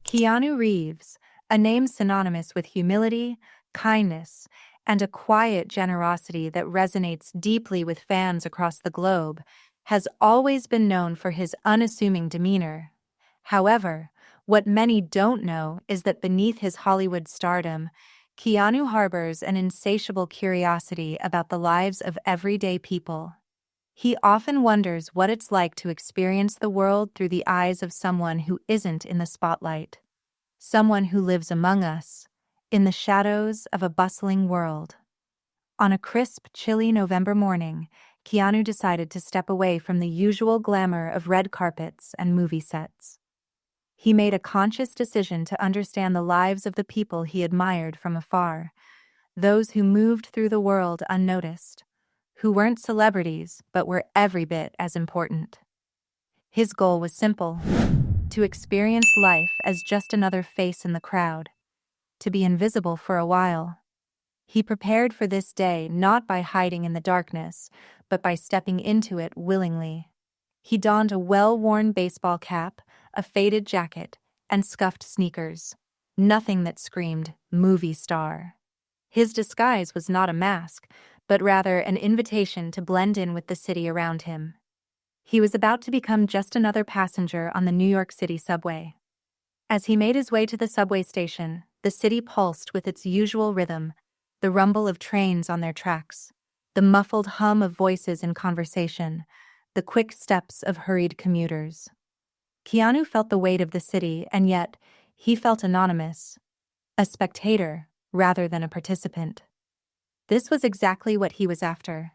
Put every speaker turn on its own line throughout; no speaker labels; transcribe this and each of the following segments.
Keanu Reeves, a name synonymous with humility, kindness, and a quiet generosity that resonates deeply with fans across the globe, has always been known for his unassuming demeanor. However, what many don't know is that beneath his Hollywood stardom, Keanu harbors an insatiable curiosity about the lives of everyday people. He often wonders what it's like to experience the world through the eyes of someone who isn't in the spotlight. Someone who lives among us, in the shadows of a bustling world. On a crisp, chilly November morning, Keanu decided to step away from the usual glamour of red carpets and movie sets. He made a conscious decision to understand the lives of the people he admired from afar, those who moved through the world unnoticed, who weren't celebrities but were every bit as important. His goal was simple: to experience life as just another face in the crowd, to be invisible for a while. He prepared for this day not by hiding in the darkness, but by stepping into it willingly. He donned a well-worn baseball cap, a faded jacket, and scuffed sneakers. Nothing that screamed movie star. His disguise was not a mask, but rather an invitation to blend in with the city around him. He was about to become just another passenger on the New York City subway. As he made his way to the subway station, the city pulsed with its usual rhythm, the rumble of trains on their tracks, the muffled hum of voices in conversation, the quick steps of hurried commuters. Keanu felt the weight of the city, and yet he felt anonymous, a spectator rather than a participant. This was exactly what he was after.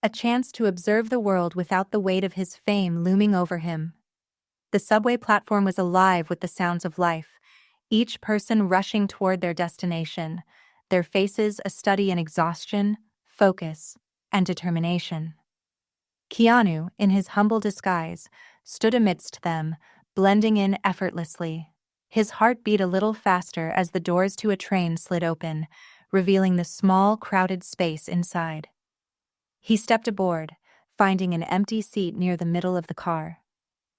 A chance to observe the world without the weight of his fame looming over him. The subway platform was alive with the sounds of life, each person rushing toward their destination, their faces a study in exhaustion, focus, and determination. Keanu, in his humble disguise, stood amidst them, blending in effortlessly. His heart beat a little faster as the doors to a train slid open, revealing the small, crowded space inside. He stepped aboard, finding an empty seat near the middle of the car.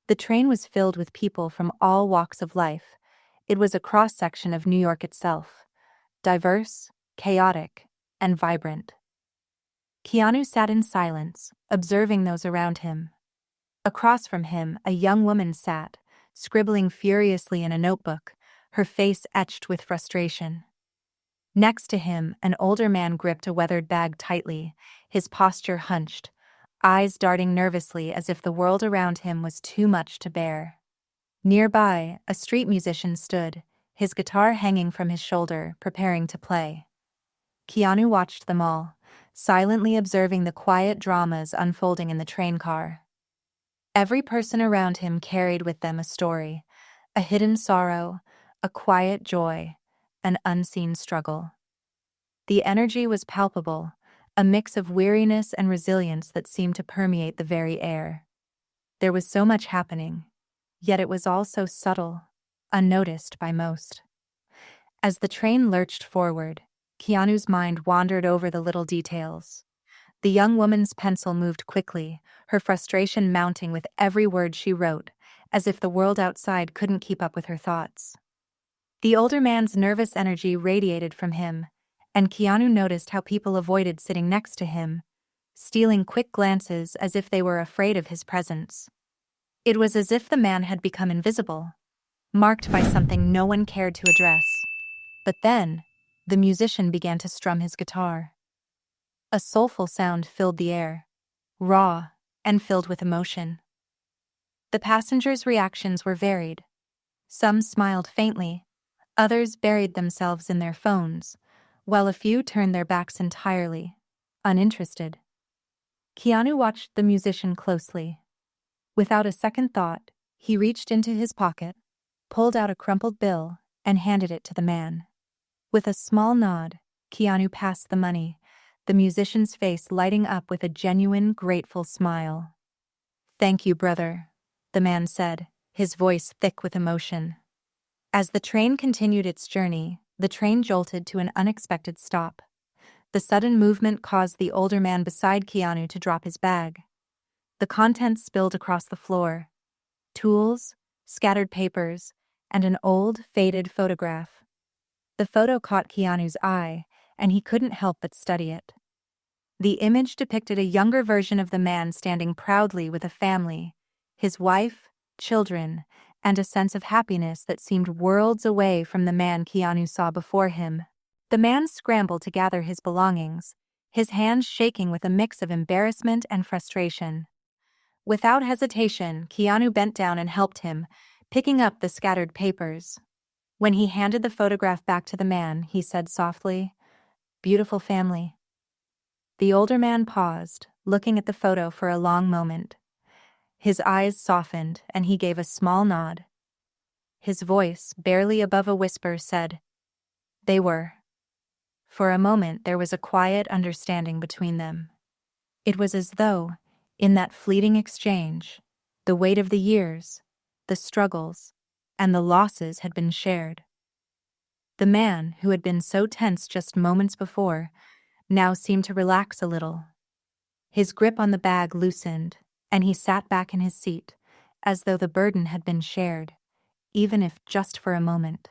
The train was filled with people from all walks of life. It was a cross-section of New York itself, diverse, chaotic, and vibrant. Keanu sat in silence, observing those around him. Across from him, a young woman sat, scribbling furiously in a notebook, her face etched with frustration. Next to him, an older man gripped a weathered bag tightly, his posture hunched, eyes darting nervously as if the world around him was too much to bear. Nearby, a street musician stood, his guitar hanging from his shoulder, preparing to play. Keanu watched them all, silently observing the quiet dramas unfolding in the train car. Every person around him carried with them a story, a hidden sorrow, a quiet joy, an unseen struggle. The energy was palpable, a mix of weariness and resilience that seemed to permeate the very air. There was so much happening, yet it was all so subtle, unnoticed by most. As the train lurched forward, Keanu's mind wandered over the little details. The young woman's pencil moved quickly, her frustration mounting with every word she wrote, as if the world outside couldn't keep up with her thoughts. The older man's nervous energy radiated from him, and Keanu noticed how people avoided sitting next to him, stealing quick glances as if they were afraid of his presence. It was as if the man had become invisible, marked by something no one cared to address. But then, the musician began to strum his guitar. A soulful sound filled the air, raw and filled with emotion. The passengers' reactions were varied. Some smiled faintly, others buried themselves in their phones, while a few turned their backs entirely, uninterested. Keanu watched the musician closely. Without a second thought, he reached into his pocket, pulled out a crumpled bill, and handed it to the man. With a small nod, Keanu passed the money, the musician's face lighting up with a genuine, grateful smile. "Thank you, brother," the man said, his voice thick with emotion. As the train continued its journey, the train jolted to an unexpected stop. The sudden movement caused the older man beside Keanu to drop his bag. The contents spilled across the floor. Tools, scattered papers, and an old, faded photograph. The photo caught Keanu's eye, and he couldn't help but study it. The image depicted a younger version of the man standing proudly with a family, his wife, children, and a sense of happiness that seemed worlds away from the man Keanu saw before him. The man scrambled to gather his belongings, his hands shaking with a mix of embarrassment and frustration. Without hesitation, Keanu bent down and helped him, picking up the scattered papers. When he handed the photograph back to the man, he said softly, "Beautiful family." The older man paused, looking at the photo for a long moment. His eyes softened, and he gave a small nod. His voice, barely above a whisper, said, "They were." For a moment there was a quiet understanding between them. It was as though, in that fleeting exchange, the weight of the years, the struggles, and the losses had been shared. The man, who had been so tense just moments before, now seemed to relax a little. His grip on the bag loosened, and he sat back in his seat, as though the burden had been shared, even if just for a moment.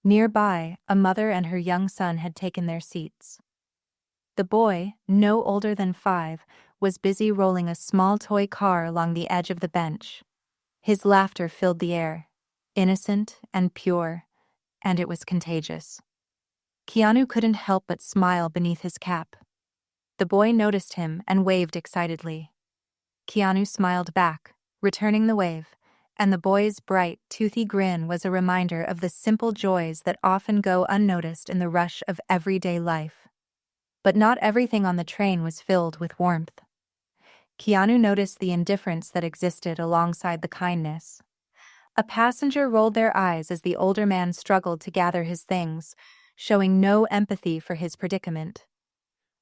Nearby, a mother and her young son had taken their seats. The boy, no older than 5, was busy rolling a small toy car along the edge of the bench. His laughter filled the air, innocent and pure, and it was contagious. Keanu couldn't help but smile beneath his cap. The boy noticed him and waved excitedly. Keanu smiled back, returning the wave, and the boy's bright, toothy grin was a reminder of the simple joys that often go unnoticed in the rush of everyday life. But not everything on the train was filled with warmth. Keanu noticed the indifference that existed alongside the kindness. A passenger rolled their eyes as the older man struggled to gather his things, showing no empathy for his predicament.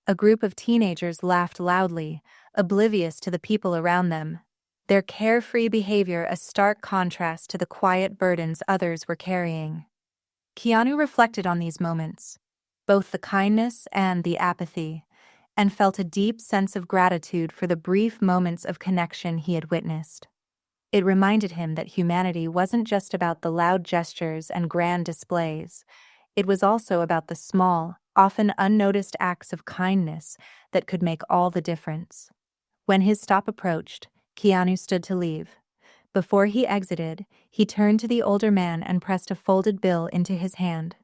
A group of teenagers laughed loudly, oblivious to the people around them, their carefree behavior a stark contrast to the quiet burdens others were carrying. Keanu reflected on these moments, both the kindness and the apathy, and felt a deep sense of gratitude for the brief moments of connection he had witnessed. It reminded him that humanity wasn't just about the loud gestures and grand displays. It was also about the small, often unnoticed acts of kindness that could make all the difference. When his stop approached, Keanu stood to leave. Before he exited, he turned to the older man and pressed a folded bill into his hand.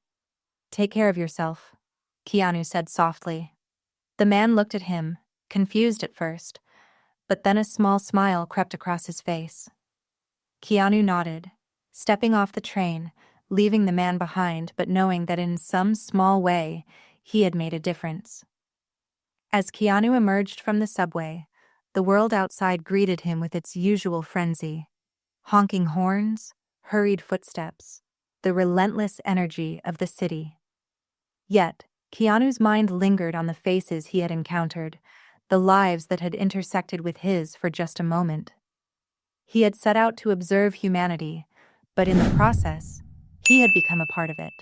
"Take care of yourself," Keanu said softly. The man looked at him, confused at first, but then a small smile crept across his face. Keanu nodded, stepping off the train, leaving the man behind but knowing that in some small way, he had made a difference. As Keanu emerged from the subway, the world outside greeted him with its usual frenzy. Honking horns, hurried footsteps, the relentless energy of the city. Yet, Keanu's mind lingered on the faces he had encountered, the lives that had intersected with his for just a moment. He had set out to observe humanity, but in the process, he had become a part of it.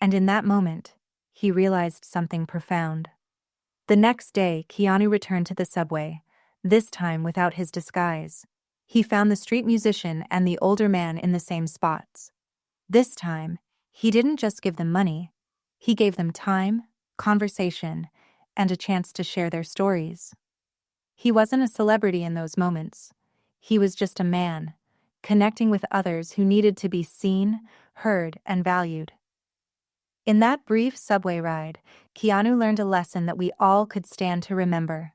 And in that moment, he realized something profound. The next day, Keanu returned to the subway, this time without his disguise. He found the street musician and the older man in the same spots. This time, he didn't just give them money. He gave them time, conversation, and a chance to share their stories. He wasn't a celebrity in those moments. He was just a man, connecting with others who needed to be seen, heard, and valued. In that brief subway ride, Keanu learned a lesson that we all could stand to remember.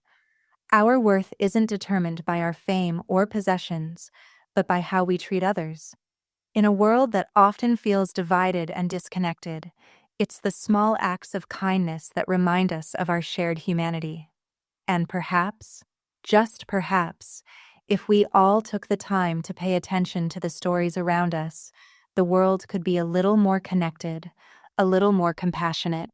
Our worth isn't determined by our fame or possessions, but by how we treat others. In a world that often feels divided and disconnected, it's the small acts of kindness that remind us of our shared humanity. And perhaps, just perhaps, if we all took the time to pay attention to the stories around us, the world could be a little more connected, a little more compassionate.